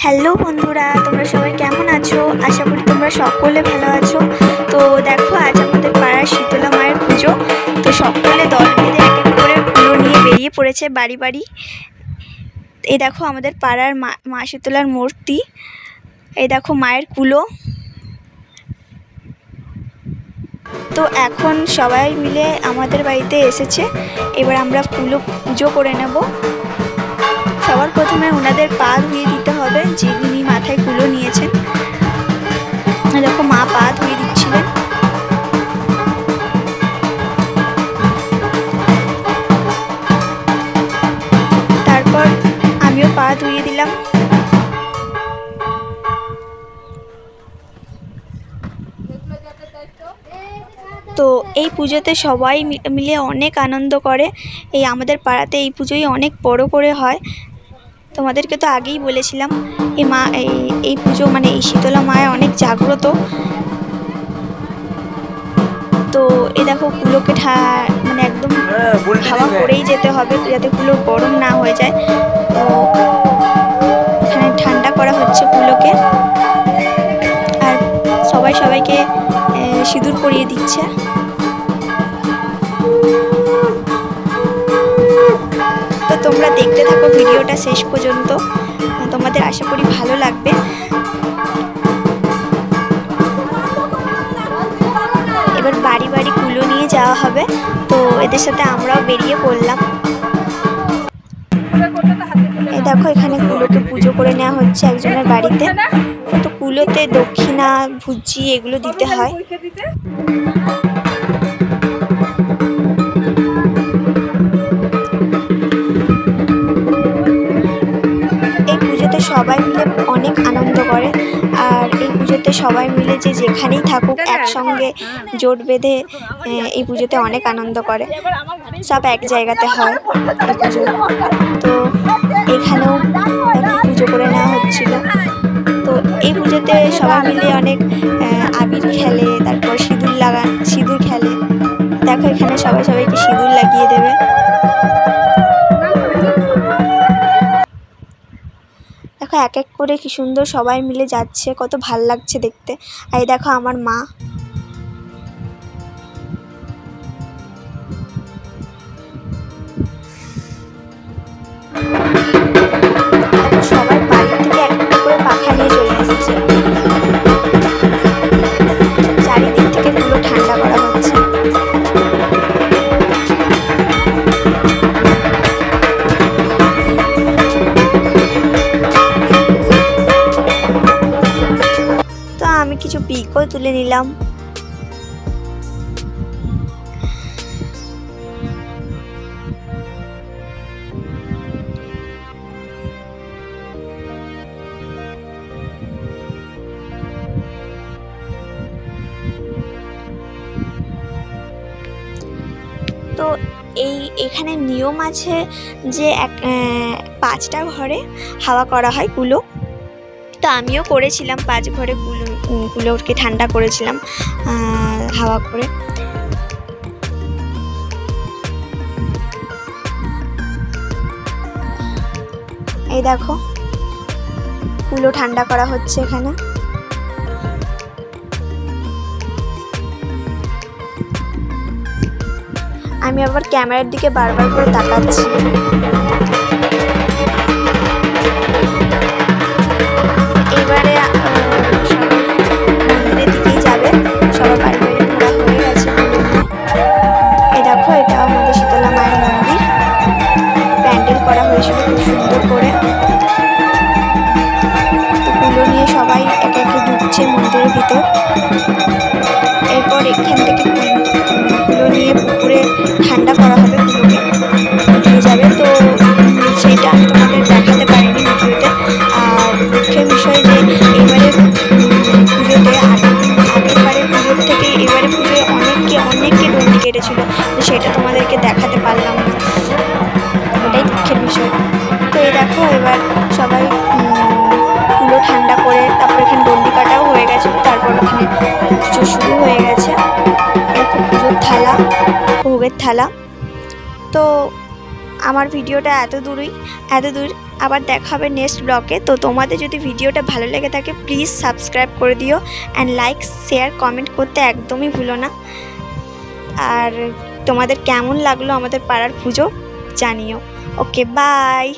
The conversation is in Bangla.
হ্যালো বন্ধুরা, তোমরা সবাই কেমন আছো? আশা করি তোমরা সকলে ভালো আছো। তো দেখো, আজ আমাদের পাড়ার শীতলা মায়ের পুজো। তো সকলে দল বেঁধে এক এক করে কুলো নিয়ে বেরিয়ে পড়েছে বাড়ি বাড়ি। এই দেখো আমাদের পাড়ার মা শীতলার মূর্তি, এই দেখো মায়ের কুলো। তো এখন সবাই মিলে আমাদের বাড়িতে এসেছে, এবার আমরা কুলো পুজো করে নেব। সবার প্রথমে ওনাদের পা ধুয়ে দিতে হবে, যিনি মাথায় কুলো নিয়েছেন। দেখো মা পা ধুয়ে দিচ্ছিলেন। তারপর আমিও পা ধুয়ে দিলাম। তো এই পুজোতে সবাই মিলে অনেক আনন্দ করে। এই আমাদের পাড়াতে এই পুজোই অনেক বড় করে হয়। তোমাদেরকে তো আগেই বলেছিলাম এই পুজো মানে এই শীতলা মায়ের অনেক জাগ্রত। তো এই দেখো কুলোকে মানে একদম হাওয়া করেই যেতে হবে যাতে কুলো গরম না হয়ে যায়। তো এখানে ঠান্ডা করা হচ্ছে কুলোকে, আর সবাইকে সিঁদুর পরিয়ে দিচ্ছে। তো তোমরা দেখতে থাকো ভিডিওটা শেষ পর্যন্ত, তোমাদের আশা করি ভালো লাগবে। এবার বাড়ি বাড়ি কুলো নিয়ে যাওয়া হবে, তো এদের সাথে আমরাও বেরিয়ে পড়লাম। এই দেখো এখানে কুলোকে পুজো করে নেওয়া হচ্ছে একজনের বাড়িতে। তো কুলোতে দক্ষিণা, ভুজি এগুলো দিতে হয়। এই পুজোতে সবাই মিলে অনেক আনন্দ করে, আর এই পুজোতে সবাই মিলে যেখানেই থাকুক একসঙ্গে জোট বেঁধে এই পুজোতে অনেক আনন্দ করে। সব এক জায়গাতে হয় এই পুজো। তো এখানেও পুজো করে নেওয়া হচ্ছিল। তো এই পুজোতে সবাই মিলে অনেক আবির খেলে, তারপর সিঁদুর খেলে। দেখো এখানে সবাইকে সিঁদুর লাগিয়ে দেবে। দেখো এক এক করে কি সুন্দর সবাই মিলে যাচ্ছে, কত ভাল লাগছে দেখতে। আর এই দেখো আমার মা। সবাই বাড়ি থেকে এক এক করে পাখা নিয়ে চলে এসেছে। চারিদিক থেকে পুরো ঠান্ডা করা হচ্ছে। তো আমি কিছু পিকও তুলে নিলাম। তো এখানে নিয়ম আছে যে 5টা ঘরে হাওয়া করা হয় কুলো। তো আমিও করেছিলাম 5 ঘরে কুলোকে ঠান্ডা করেছিলাম হাওয়া করে। এই দেখো কুলো ঠান্ডা করা হচ্ছে এখানে। আমি আবার ক্যামেরার দিকে বারবার করে তাকাচ্ছি। এবারে মন্দিরের দিকেই যাবে, সবার বাড়ি বাড়ি ঘোরা হয়ে গেছে। এই দেখো এটা আমাদের শীতলা মায়ের মন্দির, প্যান্ডেল করা হয়েছিল খুব সুন্দর করে। তো কুলো নিয়ে সবাই একে একে ঢুকছে মন্দিরের ভিতর। এরপর এখান থেকে কুলো নিয়ে পুকুরে ঠান্ডা করা হবে, কুলোকে নিয়ে যাবে। তো সেইটা আমি তোমাদের দেখাতে পারিনি ভিডিওতে। আর দুঃখের বিষয় যে এবারে পুজোতে আগেরবারে পুজোর থেকে এবারে পুজোয় অনেককে ডন্ডি কেটেছিল, তো সেটা তোমাদেরকে দেখাতে পারলাম না, ওটাই দুঃখের বিষয়। তো এই দেখো এবার সবাই কুলো ঠান্ডা করে তারপর এখানে ডন্ডি কাটাও হয়ে গেছে। তারপর ওখানে পুজো শুরু হয়ে গেছে। দেখো পুজোর থালা, ভোগের থালা। তো আমার ভিডিওটা এত দূর। আবার দেখা হবে নেক্সট ব্লগে। তো তোমাদের যদি ভিডিওটা ভালো লেগে থাকে প্লিজ সাবস্ক্রাইব করে দিও অ্যান্ড লাইক শেয়ার কমেন্ট করতে একদমই ভুলো না। আর তোমাদের কেমন লাগলো আমাদের পাড়ার পুজো জানিও। Okay bye.